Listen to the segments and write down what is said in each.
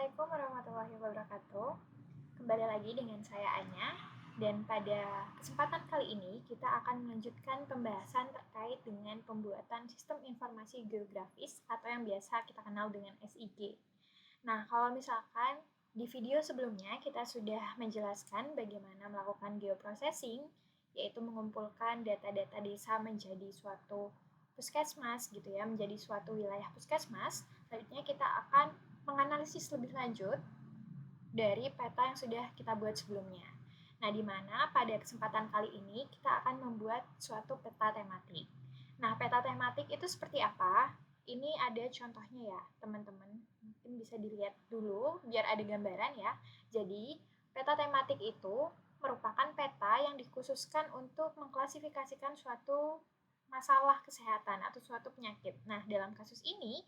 Assalamualaikum warahmatullahi wabarakatuh. Kembali lagi dengan saya Anya, dan pada kesempatan kali ini kita akan melanjutkan pembahasan terkait dengan pembuatan sistem informasi geografis atau yang biasa kita kenal dengan SIG. Nah, kalau misalkan di video sebelumnya kita sudah menjelaskan bagaimana melakukan geoprocessing, yaitu mengumpulkan data-data desa menjadi suatu puskesmas gitu ya, menjadi suatu wilayah puskesmas. Selanjutnya kita akan menganalisis lebih lanjut dari peta yang sudah kita buat sebelumnya. Nah, di mana pada kesempatan kali ini kita akan membuat suatu peta tematik. Nah, peta tematik itu seperti apa? Ini ada contohnya ya, teman-teman. Mungkin bisa dilihat dulu biar ada gambaran ya. Jadi, peta tematik itu merupakan peta yang dikhususkan untuk mengklasifikasikan suatu masalah kesehatan atau suatu penyakit. Nah, dalam kasus ini,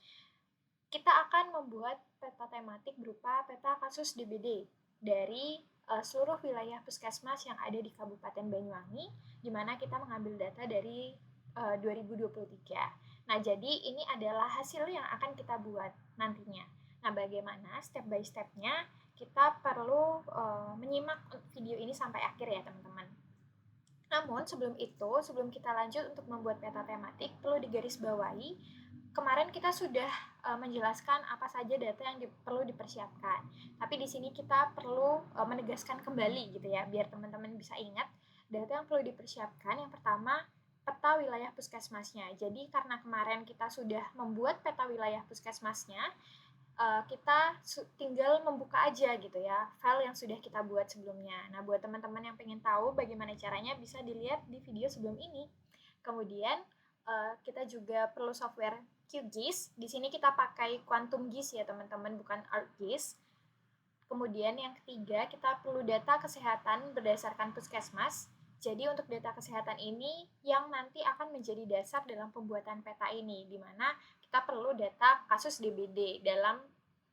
kita akan membuat peta tematik berupa peta kasus DBD dari seluruh wilayah puskesmas yang ada di Kabupaten Banyuwangi, di mana kita mengambil data dari 2023. Nah, jadi ini adalah hasil yang akan kita buat nantinya. Nah, bagaimana step by step-nya? Kita perlu menyimak video ini sampai akhir ya, teman-teman. Namun, sebelum itu, sebelum kita lanjut untuk membuat peta tematik, perlu digarisbawahi kemarin kita sudah menjelaskan apa saja data yang perlu dipersiapkan. Tapi di sini kita perlu menegaskan kembali gitu ya, biar teman-teman bisa ingat data yang perlu dipersiapkan. Yang pertama, peta wilayah puskesmasnya. Jadi karena kemarin kita sudah membuat peta wilayah puskesmasnya, kita tinggal membuka aja gitu ya file yang sudah kita buat sebelumnya. Nah, buat teman-teman yang pengen tahu bagaimana caranya, bisa dilihat di video sebelum ini. Kemudian kita juga perlu software QGIS. Di sini kita pakai Quantum GIS ya teman-teman, bukan ArcGIS. Kemudian yang ketiga, kita perlu data kesehatan berdasarkan puskesmas. Jadi untuk data kesehatan ini yang nanti akan menjadi dasar dalam pembuatan peta ini, di mana kita perlu data kasus DBD dalam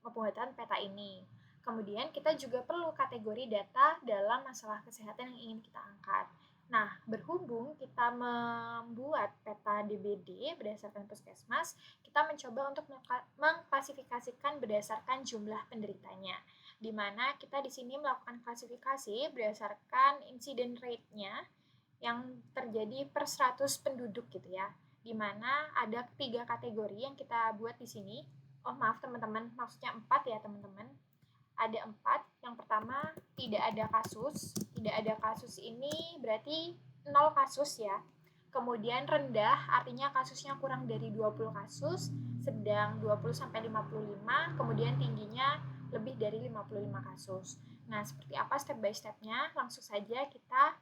pembuatan peta ini. Kemudian kita juga perlu kategori data dalam masalah kesehatan yang ingin kita angkat. Nah, berhubung kita membuat peta DBD berdasarkan puskesmas, kita mencoba untuk mengklasifikasikan berdasarkan jumlah penderitanya, di mana kita di sini melakukan klasifikasi berdasarkan incident rate-nya yang terjadi per 100 penduduk gitu ya, di mana ada 3 kategori yang kita buat di sini. Oh maaf teman-teman, maksudnya 4 ya teman-teman. Ada 4. Yang pertama, tidak ada kasus. Tidak ada kasus ini berarti 0 kasus ya. Kemudian rendah artinya kasusnya kurang dari 20 kasus, sedang 20-55, kemudian tingginya lebih dari 55 kasus. Nah, seperti apa step by step-nya? Langsung saja kita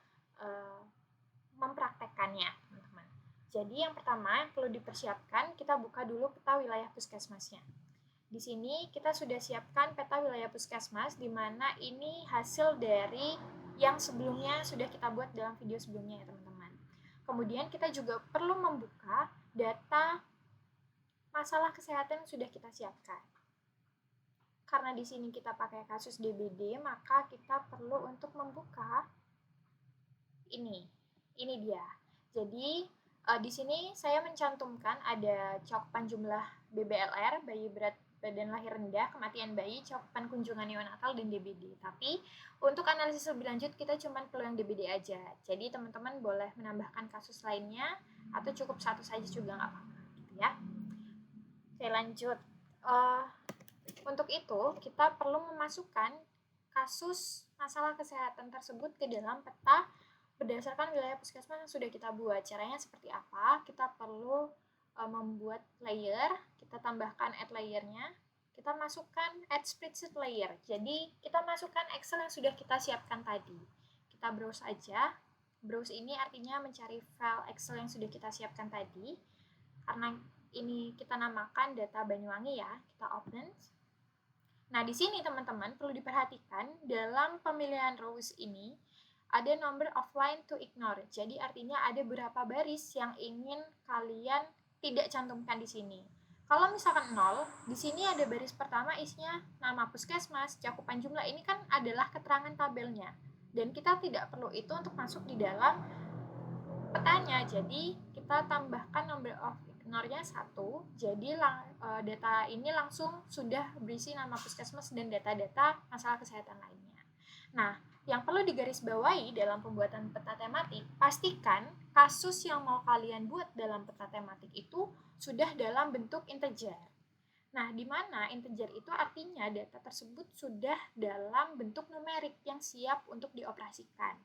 mempraktekkannya, teman-teman. Jadi yang pertama yang perlu dipersiapkan, kita buka dulu peta wilayah puskesmasnya. Di sini kita sudah siapkan peta wilayah puskesmas, di mana ini hasil dari yang sebelumnya sudah kita buat dalam video sebelumnya ya teman-teman. Kemudian kita juga perlu membuka data masalah kesehatan yang sudah kita siapkan. Karena di sini kita pakai kasus DBD, maka kita perlu untuk membuka ini. Ini dia. Jadi di sini saya mencantumkan ada cakupan jumlah BBLR, bayi berat badan lahir rendah, kematian bayi, cakupan kunjungan neonatal, dan DBD. Tapi untuk analisis lebih lanjut kita cuma perlu yang DBD aja. Jadi teman-teman boleh menambahkan kasus lainnya atau cukup satu saja juga nggak apa-apa gitu ya. Oke, lanjut. Untuk itu kita perlu memasukkan kasus masalah kesehatan tersebut ke dalam peta berdasarkan wilayah puskesmas yang sudah kita buat. Caranya seperti apa? Kita perlu membuat layer, kita tambahkan add layernya, kita masukkan add spreadsheet layer. Jadi kita masukkan Excel yang sudah kita siapkan tadi. Kita browse aja. Browse ini artinya mencari file Excel yang sudah kita siapkan tadi. Karena ini kita namakan data Banyuwangi ya, kita open. Nah, di sini teman-teman perlu diperhatikan dalam pemilihan rows ini ada number of line to ignore. Jadi artinya ada berapa baris yang ingin kalian tidak cantumkan di sini. Kalau misalkan 0, di sini ada baris pertama isinya nama puskesmas, cakupan jumlah, ini kan adalah keterangan tabelnya. Dan kita tidak perlu itu untuk masuk di dalam petanya. Jadi kita tambahkan number of nomornya 1, jadi data ini langsung sudah berisi nama puskesmas dan data-data masalah kesehatan lainnya. Nah, yang perlu digarisbawahi dalam pembuatan peta tematik, pastikan kasus yang mau kalian buat dalam peta tematik itu sudah dalam bentuk integer. Nah, di mana integer itu artinya data tersebut sudah dalam bentuk numerik yang siap untuk dioperasikan.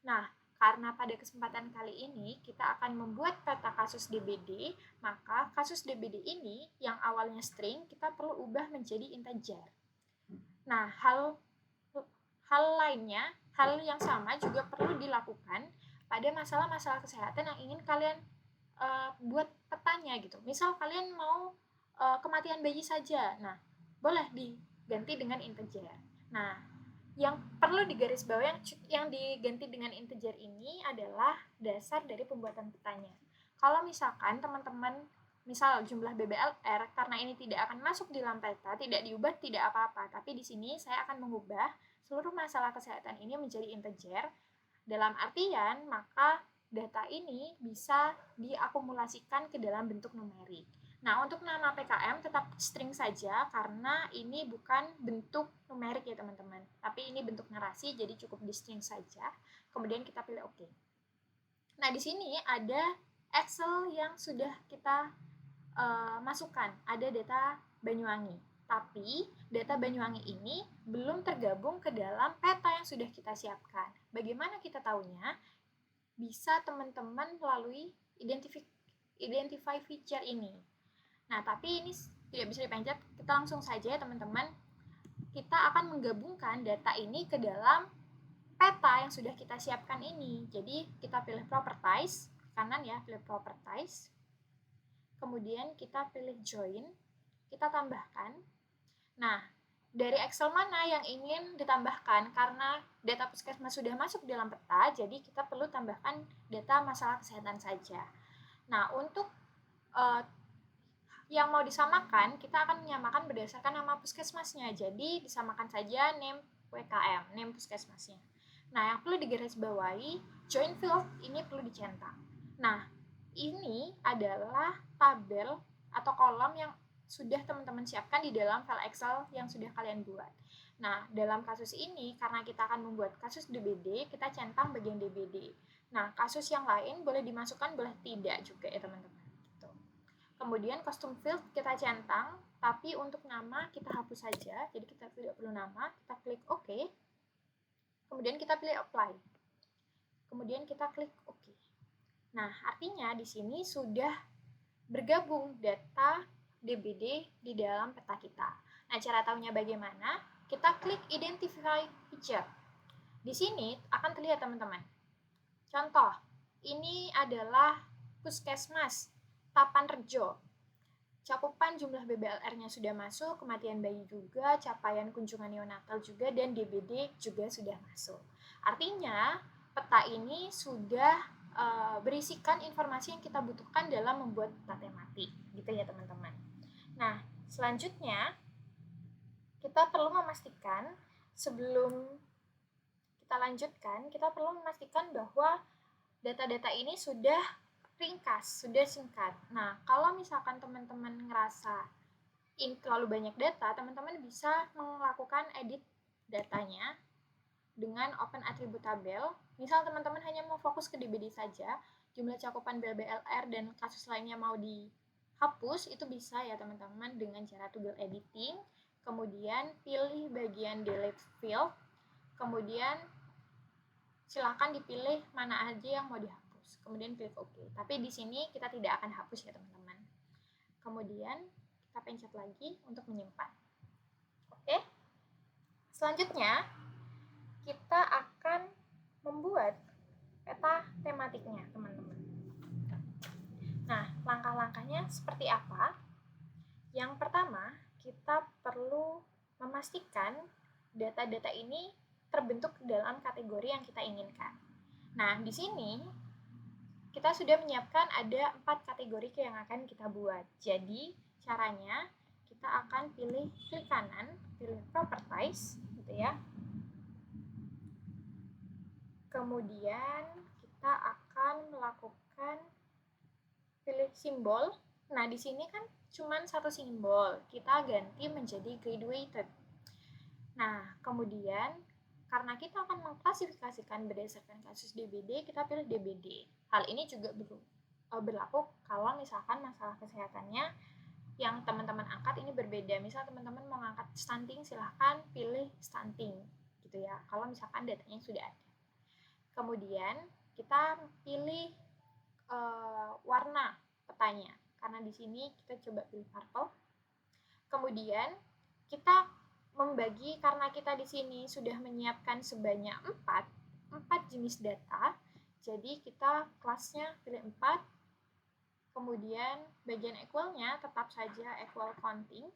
Nah, karena pada kesempatan kali ini kita akan membuat peta kasus DBD, maka kasus DBD ini yang awalnya string kita perlu ubah menjadi integer. Nah, hal lainnya, hal yang sama juga perlu dilakukan pada masalah-masalah kesehatan yang ingin kalian buat petanya gitu. Misal kalian mau kematian bayi saja, nah boleh diganti dengan integer. Nah, yang perlu digarisbawahi yang diganti dengan integer ini adalah dasar dari pembuatan petanya. Kalau misalkan teman-teman misal jumlah BBLR karena ini tidak akan masuk di dalam peta, tidak diubah tidak apa-apa, tapi di sini saya akan mengubah seluruh masalah kesehatan ini menjadi integer. Dalam artian, maka data ini bisa diakumulasikan ke dalam bentuk numerik. Nah, untuk nama PKM tetap string saja karena ini bukan bentuk numerik ya teman-teman. Tapi ini bentuk narasi, jadi cukup di string saja. Kemudian kita pilih OK. Nah, di sini ada Excel yang sudah kita masukkan. Ada data Banyuwangi. Tapi data Banyuwangi ini belum tergabung ke dalam peta yang sudah kita siapkan. Bagaimana kita tahunya? Bisa teman-teman melalui identify feature ini. Nah, tapi ini tidak bisa dipencet, kita langsung saja ya teman-teman. Kita akan menggabungkan data ini ke dalam peta yang sudah kita siapkan ini. Jadi, kita pilih properties, kanan ya, pilih properties. Kemudian kita pilih join, kita tambahkan. Nah, dari Excel mana yang ingin ditambahkan? Karena data puskesmas sudah masuk dalam peta, jadi kita perlu tambahkan data masalah kesehatan saja. Nah, untuk yang mau disamakan, kita akan menyamakan berdasarkan nama puskesmasnya. Jadi, disamakan saja name WKM, name puskesmasnya. Nah, yang perlu digarisbawahi, join field ini perlu dicentak. Nah, ini adalah tabel atau kolom yang sudah teman-teman siapkan di dalam file Excel yang sudah kalian buat. Nah, dalam kasus ini, karena kita akan membuat kasus DBD, kita centang bagian DBD. Nah, kasus yang lain boleh dimasukkan, boleh tidak juga ya teman-teman. Gitu. Kemudian custom field kita centang, tapi untuk nama kita hapus saja, jadi kita tidak perlu nama, kita klik OK. Kemudian kita pilih apply. Kemudian kita klik OK. Nah, artinya di sini sudah bergabung data DBD di dalam peta kita. Nah, cara tahunya bagaimana? Kita klik identify feature. Di sini akan terlihat teman-teman. Contoh, ini adalah puskesmas Tapanrejo. Cakupan jumlah BBLR-nya sudah masuk, kematian bayi juga, capaian kunjungan neonatal juga, dan DBD juga sudah masuk. Artinya, peta ini sudah berisikan informasi yang kita butuhkan dalam membuat peta tematik, gitu ya teman-teman. Nah, selanjutnya kita perlu memastikan sebelum kita lanjutkan, kita perlu memastikan bahwa data-data ini sudah ringkas, sudah singkat. Nah, kalau misalkan teman-teman ngerasa ini terlalu banyak data, teman-teman bisa melakukan edit datanya dengan open attribute tabel. Misal teman-teman hanya mau fokus ke DBD saja, jumlah cakupan BBLR dan kasus lainnya mau dihapus, itu bisa ya teman-teman dengan cara toggle editing, kemudian pilih bagian delete field, kemudian silakan dipilih mana aja yang mau dihapus. Kemudian klik OK. Tapi di sini kita tidak akan hapus ya teman-teman. Kemudian kita pencet lagi untuk menyimpan. Oke. Selanjutnya kita akan membuat peta tematiknya teman-teman. Nah, langkah-langkahnya seperti apa? Yang pertama, kita perlu memastikan data-data ini terbentuk dalam kategori yang kita inginkan. Nah, di sini kita sudah menyiapkan ada 4 kategori yang akan kita buat. Jadi, caranya kita akan klik kanan, pilih properties, gitu ya. Kemudian kita akan melakukan pilih simbol, Nah, di sini kan cuman satu simbol, kita ganti menjadi graduated. Nah, kemudian karena kita akan mengklasifikasikan berdasarkan kasus DBD, kita pilih DBD. Hal ini juga berlaku kalau misalkan masalah kesehatannya yang teman-teman angkat ini berbeda. Misal teman-teman mau ngangkat stunting, silahkan pilih stunting gitu ya, kalau misalkan datanya sudah ada. Kemudian kita pilih warna petanya, karena di sini kita coba pilih purple. Kemudian kita membagi, karena kita di sini sudah menyiapkan sebanyak 4 jenis data, jadi kita kelasnya pilih 4, kemudian bagian equalnya tetap saja equal counting,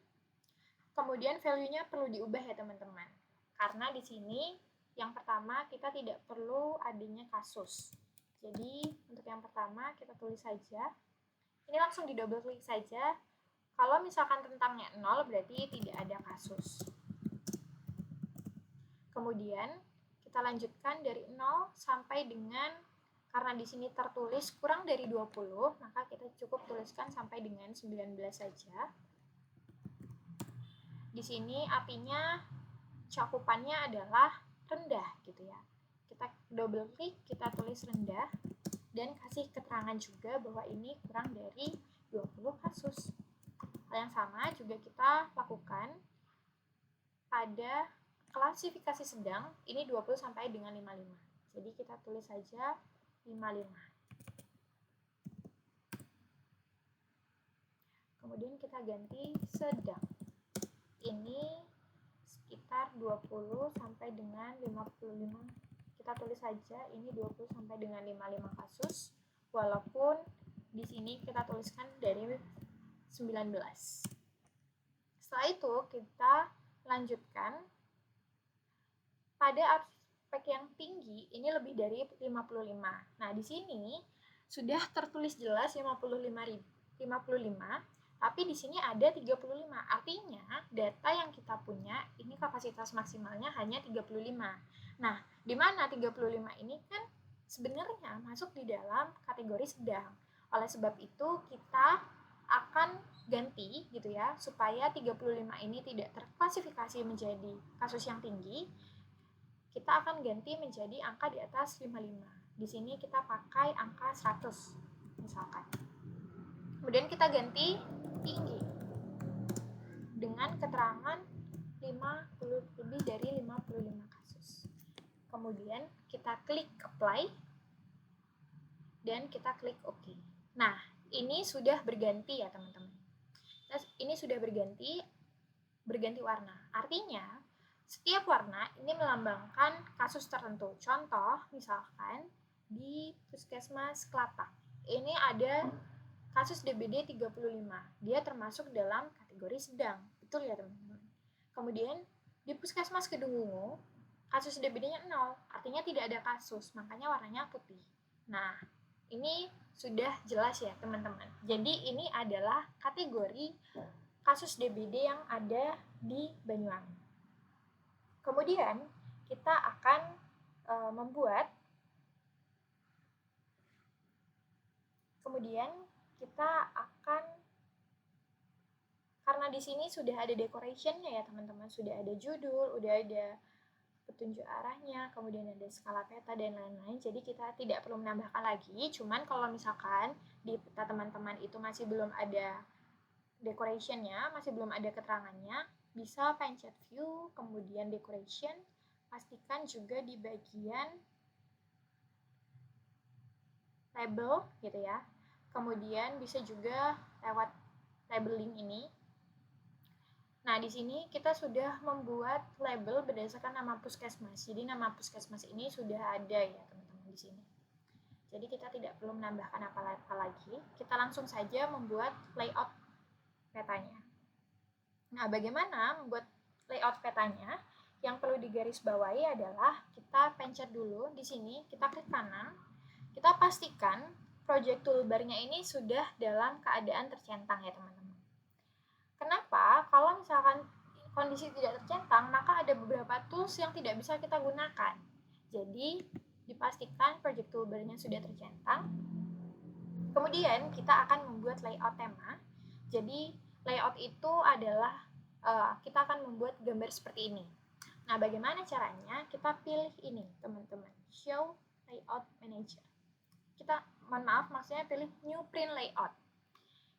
kemudian value-nya perlu diubah ya teman-teman, karena di sini yang pertama kita tidak perlu adanya kasus. Jadi untuk yang pertama kita tulis saja, ini langsung di double klik saja. Kalau misalkan tentangnya 0 berarti tidak ada kasus. Kemudian kita lanjutkan dari 0 sampai dengan, karena di sini tertulis kurang dari 20, maka kita cukup tuliskan sampai dengan 19 saja. Di sini artinya cakupannya adalah rendah gitu ya. Kita double klik, kita tulis rendah dan kasih keterangan juga bahwa ini kurang dari 20 kasus. Hal yang sama juga kita lakukan pada klasifikasi sedang, ini 20 sampai dengan 55. Jadi kita tulis saja 55. Kemudian kita ganti sedang. Ini sekitar 20 sampai dengan 55. Kita tulis saja ini 20 sampai dengan 55 kasus, walaupun di sini kita tuliskan dari 19. Setelah itu kita lanjutkan pada aspek yang tinggi, ini lebih dari 55. Nah, di sini sudah tertulis jelas 55, tapi di sini ada 35. Artinya, data yang kita punya ini kapasitas maksimalnya hanya 35. Nah, di mana 35 ini kan sebenarnya masuk di dalam kategori sedang. Oleh sebab itu, kita akan ganti gitu ya, supaya 35 ini tidak terklasifikasi menjadi kasus yang tinggi. Kita akan ganti menjadi angka di atas 55. Di sini kita pakai angka 100 misalkan. Kemudian kita ganti tinggi dengan keterangan 50, lebih dari 55 kasus. Kemudian kita klik apply dan kita klik OK. Nah, ini sudah berganti ya teman-teman. Ini sudah berganti warna. Artinya setiap warna ini melambangkan kasus tertentu. Contoh, misalkan di Puskesmas Kelatak, ini ada kasus DBD 35. Dia termasuk dalam kategori sedang. Betul ya teman-teman? Kemudian di Puskesmas Kedungwungu, kasus DBD-nya 0, artinya tidak ada kasus, makanya warnanya putih. Nah, ini sudah jelas ya teman-teman. Jadi ini adalah kategori kasus DBD yang ada di Banyuwangi. Kemudian kita akan karena di sini sudah ada decoration-nya ya teman-teman, sudah ada judul, udah ada petunjuk arahnya, kemudian ada skala peta dan lain-lain. Jadi kita tidak perlu menambahkan lagi. Cuman kalau misalkan di peta teman-teman itu masih belum ada decoration-nya, masih belum ada keterangannya, bisa pencet view, kemudian decoration, pastikan juga di bagian label gitu ya. Kemudian bisa juga lewat labeling ini. Nah, di sini kita sudah membuat label berdasarkan nama puskesmas. Jadi nama puskesmas ini sudah ada ya teman-teman di sini. Jadi kita tidak perlu menambahkan apa-apa lagi. Kita langsung saja membuat layout petanya. Nah, bagaimana membuat layout petanya? Yang perlu digarisbawahi adalah kita pencet dulu di sini, kita klik kanan, kita pastikan project toolbar-nya ini sudah dalam keadaan tercentang ya teman-teman. Kenapa? Kalau misalkan kondisi tidak tercentang, maka ada beberapa tools yang tidak bisa kita gunakan. Jadi, dipastikan project toolbar-nya sudah tercentang. Kemudian kita akan membuat layout tema. Jadi layout itu adalah kita akan membuat gambar seperti ini. Nah, bagaimana caranya? Kita pilih ini, teman-teman. Show Layout Manager. Kita, mohon maaf, maksudnya pilih New Print Layout.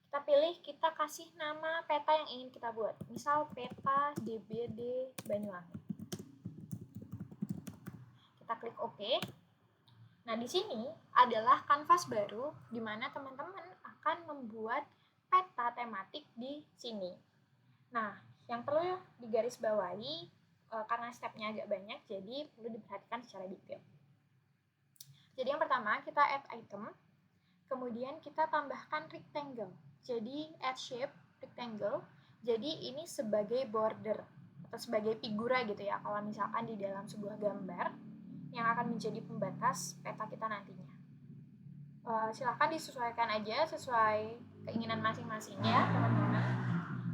Kita pilih, kita kasih nama peta yang ingin kita buat. Misal peta DBD Banyuwangi. Kita klik OK. Nah, di sini adalah kanvas baru di mana teman-teman akan membuat peta tematik di sini. Nah, yang perlu digarisbawahi karena stepnya agak banyak, jadi perlu diperhatikan secara detail. Jadi yang pertama, kita add item, kemudian kita tambahkan rectangle. Jadi add shape, rectangle, jadi ini sebagai border atau sebagai figura gitu ya, kalau misalkan di dalam sebuah gambar yang akan menjadi pembatas peta kita nantinya. Silahkan disesuaikan aja sesuai keinginan masing-masing ya teman-teman.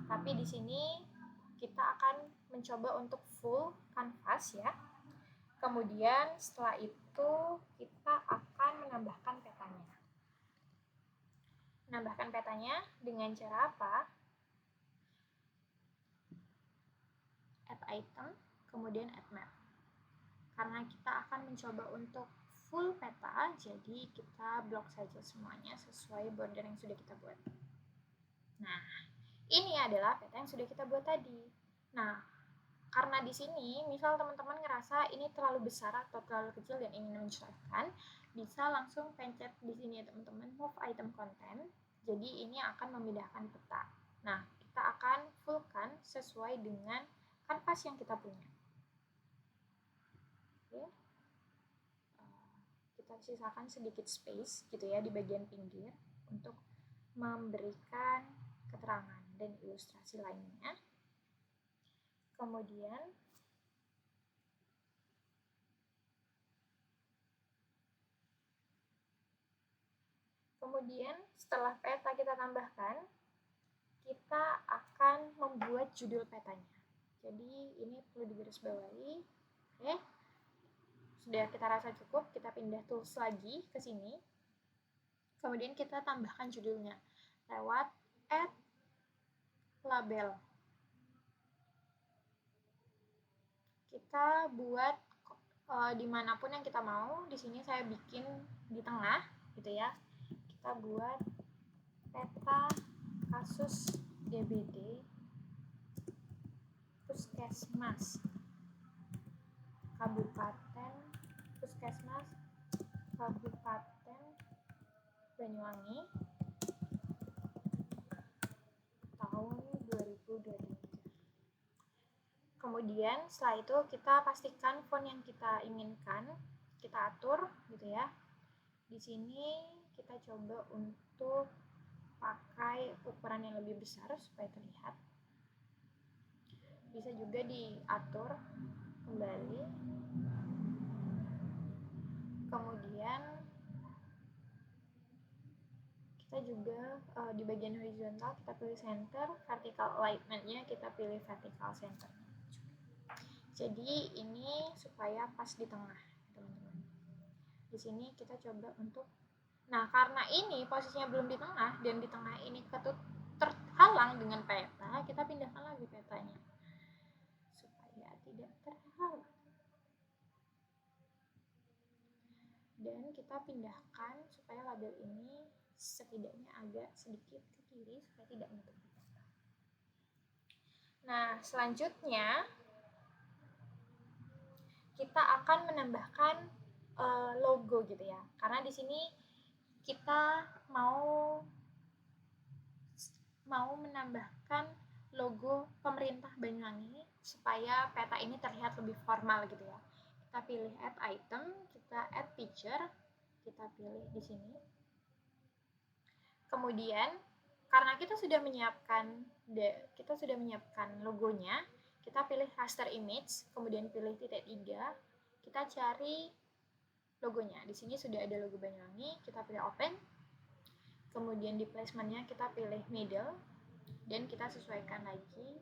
Tapi di sini kita akan mencoba untuk full canvas ya. Kemudian setelah itu kita akan menambahkan petanya. Menambahkan petanya dengan cara apa? Add item, kemudian add map. Karena kita akan mencoba untuk full peta, jadi kita blok saja semuanya sesuai border yang sudah kita buat. Nah, ini adalah peta yang sudah kita buat tadi. Nah, karena di sini, misal teman-teman ngerasa ini terlalu besar atau terlalu kecil dan ingin menyesuaikan, bisa langsung pencet di sini ya teman-teman, move item content. Jadi ini akan memindahkan peta. Nah, kita akan fullkan sesuai dengan kanvas yang kita punya. Oke. Kita sisakan sedikit space gitu ya di bagian pinggir untuk memberikan keterangan dan ilustrasi lainnya. Kemudian setelah peta kita tambahkan, kita akan membuat judul petanya. Jadi ini perlu digarisbawahi. Oke. Sudah kita rasa cukup, kita pindah tools lagi ke sini. Kemudian kita tambahkan judulnya lewat add label. Kita buat dimanapun yang kita mau. Di sini saya bikin di tengah, gitu ya. Kita buat peta kasus DBD Puskesmas Kabupaten Banyuwangi tahun 2023. Kemudian setelah itu kita pastikan font yang kita inginkan, kita atur gitu ya. Di sini kita coba untuk pakai ukuran yang lebih besar supaya terlihat. Bisa juga diatur kembali. Kemudian kita juga di bagian horizontal kita pilih center, vertical alignment-nya kita pilih vertical center. Jadi ini supaya pas di tengah, teman-teman. Di sini kita coba untuk, nah karena ini posisinya belum di tengah dan di tengah ini terhalang dengan peta, kita pindahkan lagi petanya supaya tidak terhalang. Dan kita pindahkan supaya label ini setidaknya agak sedikit ke kiri supaya tidak menutupi peta. Nah, selanjutnya kita akan menambahkan logo gitu ya. Karena di sini kita mau menambahkan logo pemerintah Banyuwangi supaya peta ini terlihat lebih formal gitu ya. Kita pilih add item, kita add picture, kita pilih di sini. Kemudian karena kita sudah menyiapkan logonya, kita pilih raster image, kemudian pilih titik 3, kita cari logonya. Di sini sudah ada logo Banyuwangi, kita pilih open. Kemudian di placementnya kita pilih middle dan kita sesuaikan lagi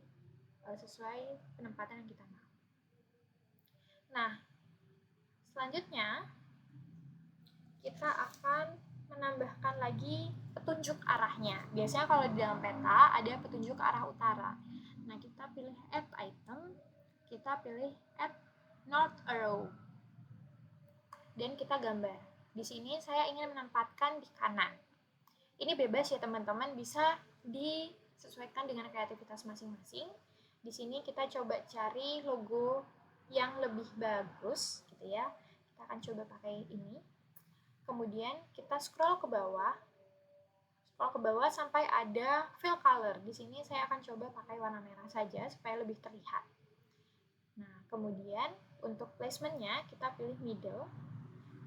sesuai penempatan yang kita mau. Nah, selanjutnya kita akan menambahkan lagi petunjuk arahnya. Biasanya kalau di dalam peta ada petunjuk arah utara. Nah, kita pilih add item, kita pilih add north arrow, dan kita gambar. Di sini saya ingin menempatkan di kanan. Ini bebas ya teman-teman, bisa disesuaikan dengan kreativitas masing-masing. Di sini kita coba cari logo yang lebih bagus gitu ya. Kita akan coba pakai ini. Kemudian kita scroll ke bawah sampai ada fill color. Di sini saya akan coba pakai warna merah saja supaya lebih terlihat. Nah, kemudian untuk placementnya kita pilih middle,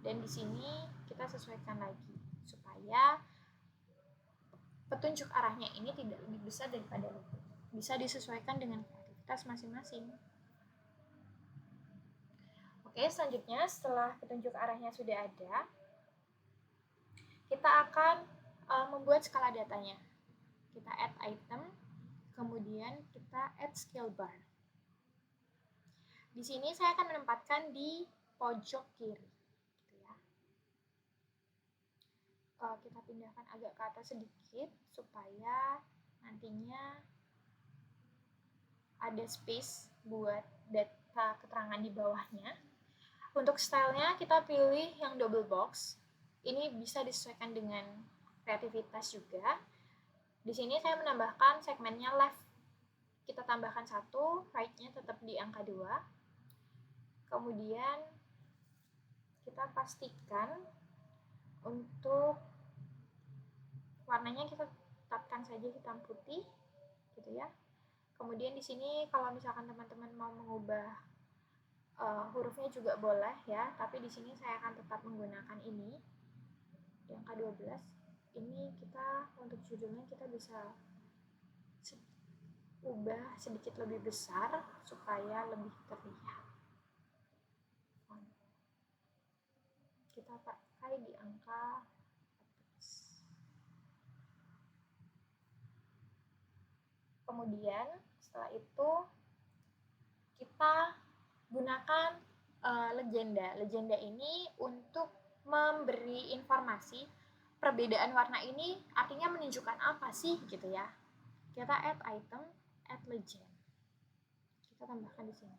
dan di sini kita sesuaikan lagi supaya petunjuk arahnya ini tidak lebih besar daripada logo. Bisa disesuaikan dengan kreativitas masing-masing. Oke, selanjutnya setelah petunjuk arahnya sudah ada, kita akan membuat skala datanya. Kita add item, kemudian kita add scale bar. Di sini saya akan menempatkan di pojok kiri. Gitu ya. Kita pindahkan agak ke atas sedikit supaya nantinya ada space buat data keterangan di bawahnya. Untuk stylenya kita pilih yang double box. Ini bisa disesuaikan dengan kreativitas juga. Di sini saya menambahkan segmennya left. Kita tambahkan 1, right-nya tetap di angka 2. Kemudian kita pastikan untuk warnanya kita tetapkan saja hitam putih gitu ya. Kemudian di sini kalau misalkan teman-teman mau mengubah hurufnya juga boleh ya, tapi di sini saya akan tetap menggunakan ini di angka 12. Ini kita untuk judulnya kita bisa ubah sedikit lebih besar supaya lebih terlihat. Kita pakai di angka 14. Kemudian setelah itu kita gunakan legenda. Legenda ini untuk memberi informasi perbedaan warna ini artinya menunjukkan apa sih gitu ya. Kita add item, add legend. Kita tambahkan di sini.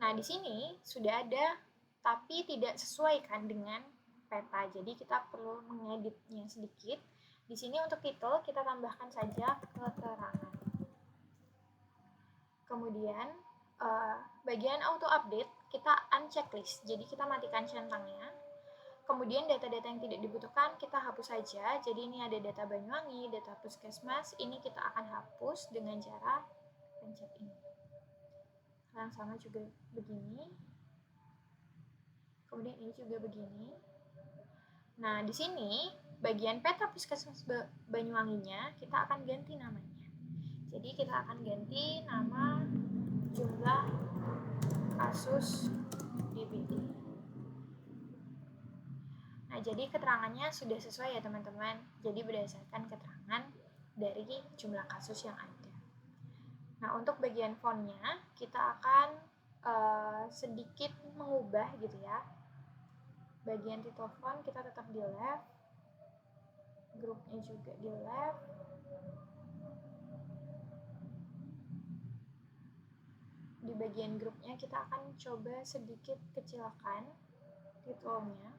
Nah, di sini sudah ada tapi tidak sesuaikan dengan peta. Jadi kita perlu mengeditnya sedikit. Di sini untuk title kita tambahkan saja keterangan. Kemudian bagian auto update kita unchecklist. Jadi kita matikan centangnya. Kemudian data-data yang tidak dibutuhkan kita hapus saja. Jadi ini ada data Banyuwangi, data Puskesmas, ini kita akan hapus dengan cara pencet ini. Hal yang sama juga begini. Kemudian ini juga begini. Nah, di sini bagian peta Puskesmas Banyuwanginya kita akan ganti namanya. Jadi kita akan ganti nama jumlah kasus DBD. Nah, jadi keterangannya sudah sesuai ya teman-teman. Jadi berdasarkan keterangan dari jumlah kasus yang ada. Nah, untuk bagian fontnya kita akan sedikit mengubah gitu ya. Bagian title font kita tetap di left, grupnya juga di left. Di bagian grupnya kita akan coba sedikit kecilkan titelnya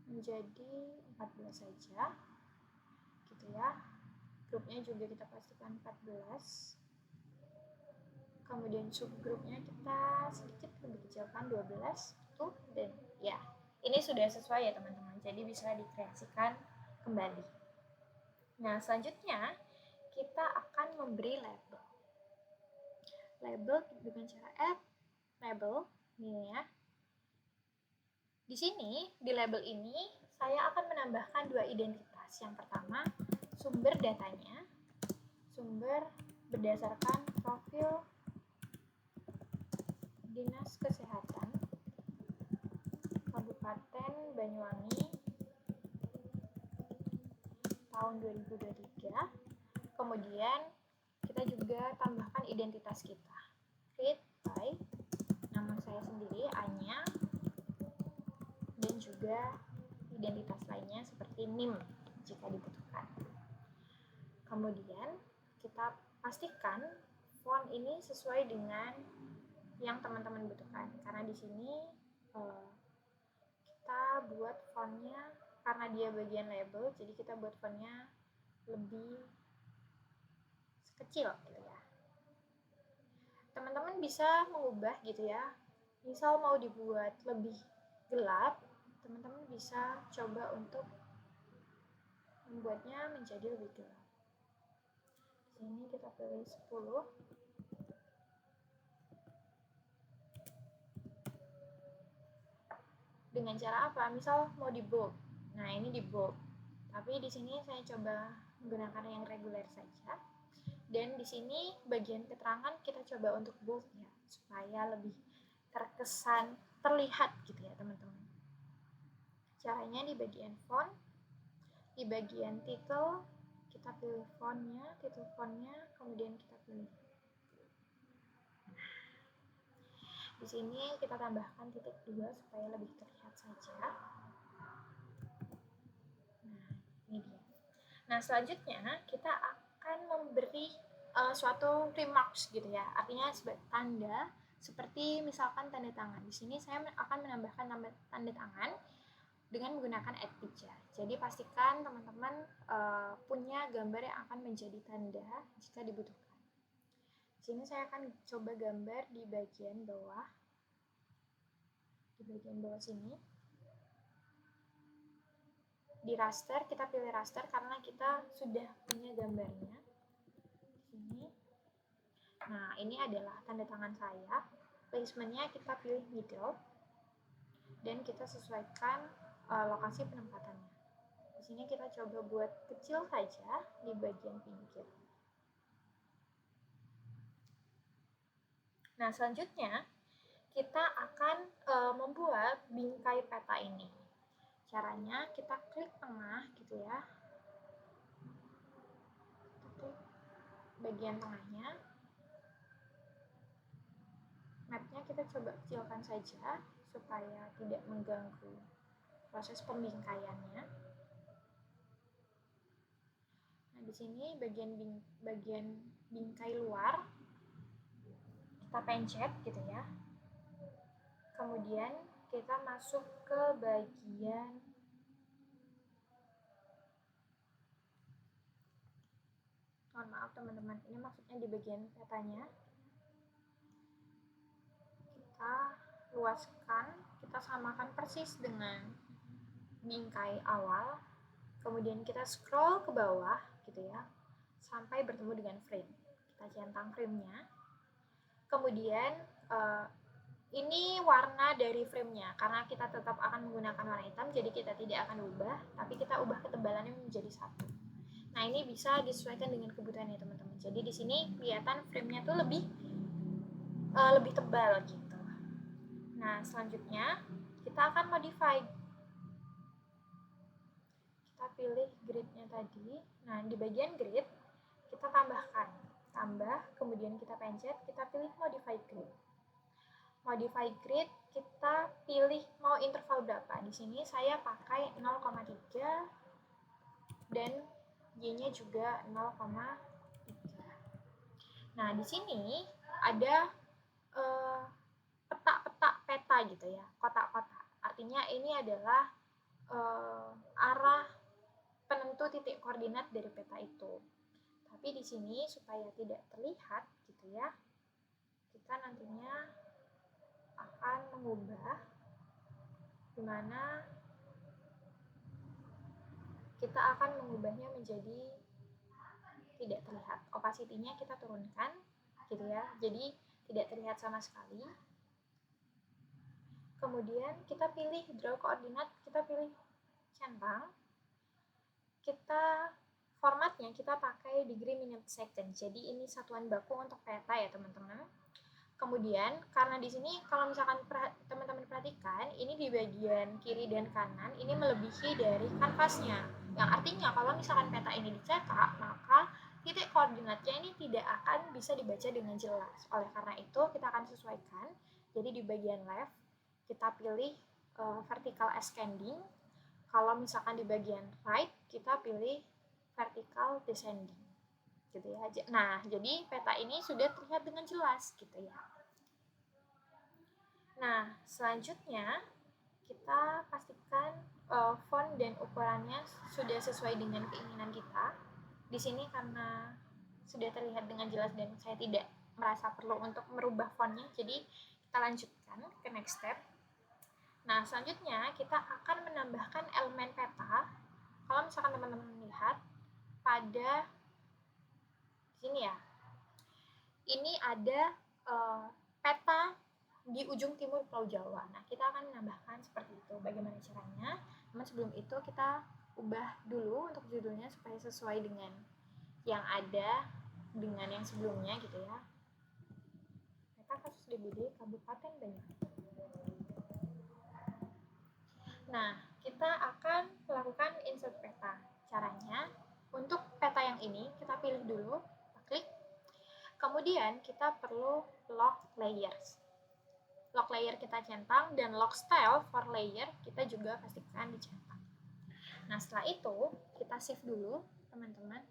menjadi 14 saja gitu ya. Grupnya juga kita pastikan 14. Kemudian subgrupnya kita sedikit lebih kecilkan 12 tuh, dan ya ini sudah sesuai ya teman-teman, jadi bisa dikreasikan kembali. Nah, selanjutnya kita akan memberi label dengan cara add label ini ya. Di sini di label ini saya akan menambahkan 2 identitas. Yang pertama sumber datanya, sumber berdasarkan profil Dinas Kesehatan Kabupaten Banyuwangi tahun 2023. Kemudian kita juga tambahkan identitas kita. Create by nama saya sendiri, Anya. dan juga identitas lainnya seperti NIM jika dibutuhkan. Kemudian kita pastikan font ini sesuai dengan yang teman-teman butuhkan, karena di sini kita buat fontnya karena dia bagian label, jadi kita buat fontnya lebih kecil gitu ya. Teman-teman bisa mengubah gitu ya, misal mau dibuat lebih gelap, teman-teman bisa coba untuk membuatnya menjadi lebih gelap. Di sini kita pilih 10. Dengan cara apa? Misal mau di bold. Nah, ini di bold. Tapi di sini saya coba menggunakan yang reguler saja. Dan di sini bagian keterangan kita coba untuk bold ya, supaya lebih terkesan, terlihat gitu ya teman-teman. Caranya di bagian font, di bagian title, kita pilih fontnya, title fontnya, kemudian kita pilih. Di sini kita tambahkan titik 2 supaya lebih terlihat saja. Nah, ini dia. Nah, selanjutnya kita akan memberi suatu remarks gitu ya, artinya sebagai tanda seperti misalkan tanda tangan. Di sini saya akan menambahkan tanda tangan dengan menggunakan add picture. Jadi pastikan teman-teman punya gambar yang akan menjadi tanda jika dibutuhkan. Di sini saya akan coba gambar di bagian bawah. Di bagian bawah sini. Di raster, kita pilih raster karena kita sudah punya gambarnya. Sini. Nah, ini adalah tanda tangan saya. Placementnya kita pilih middle. Dan kita sesuaikan lokasi penempatannya. Di sini kita coba buat kecil saja di bagian pinggir. Nah, selanjutnya kita akan membuat bingkai peta ini. Caranya kita klik tengah gitu ya. Kita klik bagian tengahnya. Mapnya kita coba kecilkan saja supaya tidak mengganggu proses pembingkaiannya. Nah, di sini bagian bingkai luar kita pencet gitu ya. Kemudian kita masuk ke bagian mohon maaf teman-teman, ini maksudnya di bagian petanya. Kita luaskan, kita samakan persis dengan bingkai awal. Kemudian kita scroll ke bawah gitu ya, sampai bertemu dengan frame. Kita centang framenya. Kemudian ini warna dari framenya, karena kita tetap akan menggunakan warna hitam, jadi kita tidak akan ubah, tapi kita ubah ketebalannya menjadi 1. Nah, ini bisa disesuaikan dengan kebutuhan ya teman-teman. Jadi di sini kelihatan framenya tuh lebih tebal gitu. Nah, selanjutnya kita akan modify. Kita pilih grid-nya tadi. Nah, di bagian grid kita tambahkan. Tambah, kemudian kita pencet, kita pilih modify grid. Modify grid, kita pilih mau interval berapa. Di sini saya pakai 0,3 dan Y-nya juga 0,3. Nah, di sini ada peta-peta peta gitu ya, kotak-kotak. Artinya ini adalah arah penentu titik koordinat dari peta itu. Tapi di sini supaya tidak terlihat gitu ya, kita nantinya akan mengubah dimana kita akan mengubahnya menjadi tidak terlihat. Opacity-nya kita turunkan gitu ya, jadi tidak terlihat sama sekali. Kemudian kita pilih draw koordinat, kita pilih centang. Kita formatnya kita pakai degree minute second. Jadi ini satuan baku untuk peta ya teman-teman. Kemudian karena di sini kalau misalkan teman-teman perhatikan, ini di bagian kiri dan kanan ini melebihi dari kanvasnya. Yang artinya kalau misalkan peta ini dicetak, maka titik koordinatnya ini tidak akan bisa dibaca dengan jelas. Oleh karena itu kita akan sesuaikan. Jadi di bagian left kita pilih vertical ascending. Kalau misalkan di bagian right, kita pilih vertical descending, gitu ya. Nah, jadi peta ini sudah terlihat dengan jelas, gitu ya. Nah, selanjutnya kita pastikan font dan ukurannya sudah sesuai dengan keinginan kita. Di sini karena sudah terlihat dengan jelas dan saya tidak merasa perlu untuk merubah fontnya, jadi kita lanjutkan ke next step. Nah, selanjutnya kita akan menambahkan elemen peta. Kalau misalkan teman-teman lihat pada sini ya, ini ada peta di ujung timur Pulau Jawa. Nah, kita akan menambahkan seperti itu. Bagaimana caranya? Namun sebelum itu kita ubah dulu untuk judulnya supaya sesuai dengan yang ada dengan yang sebelumnya, gitu ya. Peta kasus DBD Kabupaten Banyuwangi. Nah, kita akan melakukan insert peta. Caranya, untuk peta yang ini, kita pilih dulu, kita klik. Kemudian, kita perlu lock layers. Lock layer kita centang, dan lock style for layer kita juga pastikan dicentang. Nah, setelah itu, kita save dulu, teman-teman,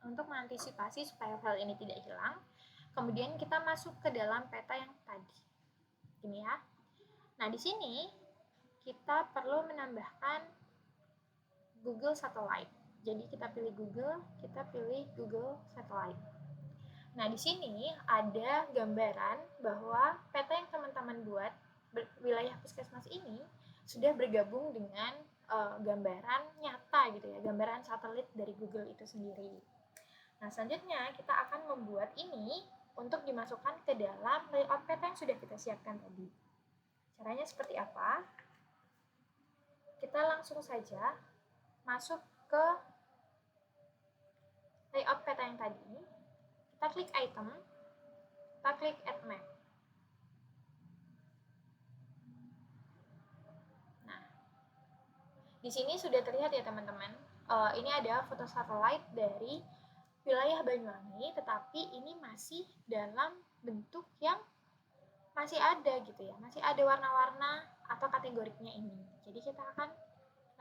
untuk mengantisipasi supaya file ini tidak hilang. Kemudian, kita masuk ke dalam peta yang tadi. Gini ya. Nah, di sini, kita perlu menambahkan Google Satellite. Jadi kita pilih Google, kita pilih Google Satellite. Nah, di sini ada gambaran bahwa peta yang teman-teman buat wilayah puskesmas ini sudah bergabung dengan gambaran nyata, gitu ya, gambaran satelit dari Google itu sendiri. Nah, selanjutnya kita akan membuat ini untuk dimasukkan ke dalam layout peta yang sudah kita siapkan tadi. Caranya seperti apa? Kita langsung saja masuk ke layout peta yang tadi. Kita klik item, kita klik add map. Nah, di sini sudah terlihat ya teman-teman. Ini ada foto satelit dari wilayah Banyuwangi, tetapi ini masih dalam bentuk yang masih ada, gitu ya, masih ada warna-warna atau kategoriknya ini. Jadi kita akan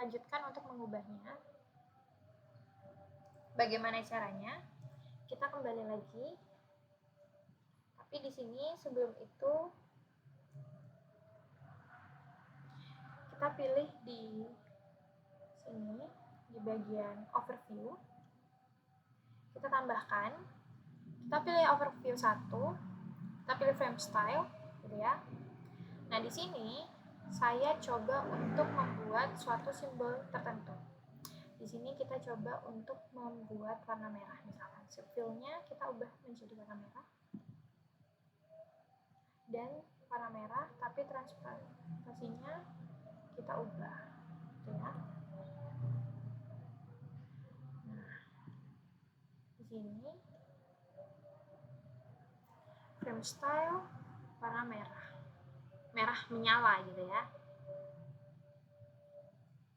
lanjutkan untuk mengubahnya. Bagaimana caranya? Kita kembali lagi. Tapi di sini sebelum itu kita pilih di sini di bagian overview. Kita tambahkan, kita pilih overview 1, kita pilih frame style, gitu ya. Nah, di sini saya coba untuk membuat suatu simbol tertentu. Di sini kita coba untuk membuat warna merah, misalkan fill-nya kita ubah menjadi warna merah dan warna merah, tapi transparansinya kita ubah, gitu ya. Nah, di sini frame style warna merah menyala, gitu ya.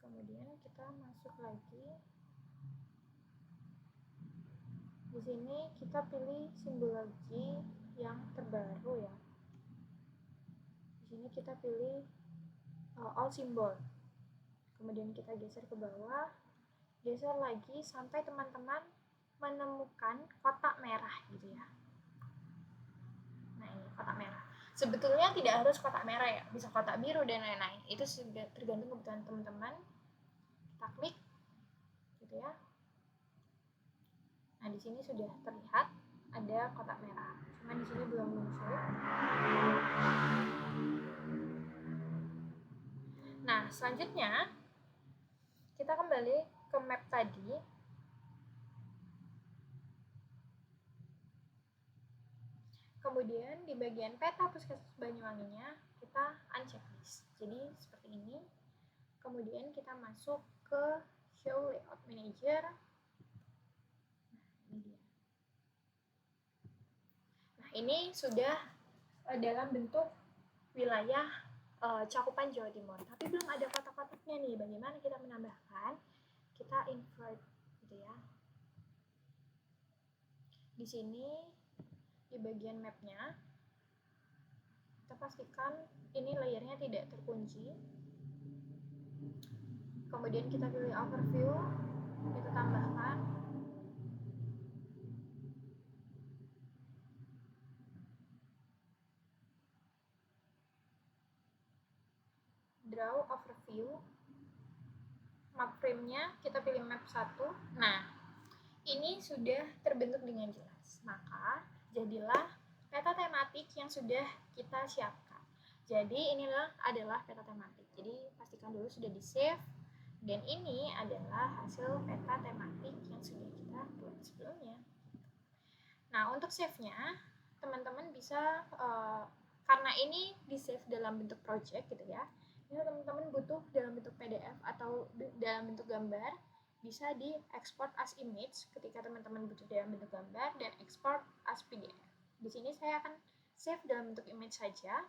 Kemudian kita masuk lagi. Di sini kita pilih simbologi yang terbaru ya. Di sini kita pilih all symbol. Kemudian kita geser ke bawah, geser lagi sampai teman-teman menemukan kotak merah, gitu ya. Nah, ini kotak merah. Sebetulnya tidak harus kotak merah ya, bisa kotak biru dan lain-lain. Itu sudah tergantung kebutuhan teman-teman. Kita klik, gitu ya. Nah, di sini sudah terlihat ada kotak merah, cuman di sini belum muncul. Nah, selanjutnya kita kembali ke map tadi. Kemudian di bagian peta puskesmas Banyuwanginya kita unchecklist. Jadi seperti ini. Kemudian kita masuk ke show layout manager. Nah, ini dia. Nah, ini sudah dalam bentuk wilayah cakupan Jawa Timur, tapi belum ada kotak-kotaknya nih. Bagaimana kita menambahkan? Kita invert, gitu ya. Di sini di bagian mapnya kita pastikan ini layernya tidak terkunci. Kemudian kita pilih overview, kita tambahkan draw overview. Map frame-nya kita pilih map 1. Nah, ini sudah terbentuk dengan jelas. Maka jadilah peta tematik yang sudah kita siapkan. Jadi inilah adalah peta tematik. Jadi pastikan dulu sudah di-save. Dan ini adalah hasil peta tematik yang sudah kita buat sebelumnya. Nah, untuk save-nya, teman-teman bisa, karena ini di-save dalam bentuk project gitu ya, ini teman-teman butuh dalam bentuk PDF atau dalam bentuk gambar, bisa di-export as image ketika teman-teman butuh dalam bentuk gambar, dan export as PDF. Di sini saya akan save dalam bentuk image saja.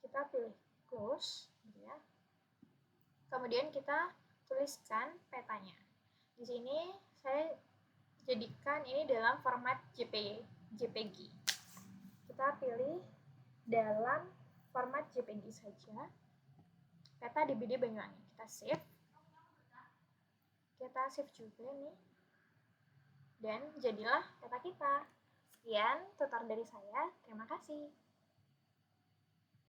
Kita pilih close, gitu ya. Kemudian kita tuliskan petanya. Di sini saya jadikan ini dalam format JPG. Kita pilih dalam format JPG saja. Peta DBD Banyuwangi. Kita save. Kita save juga nih. Dan jadilah peta kita. Sekian tutor dari saya. Terima kasih.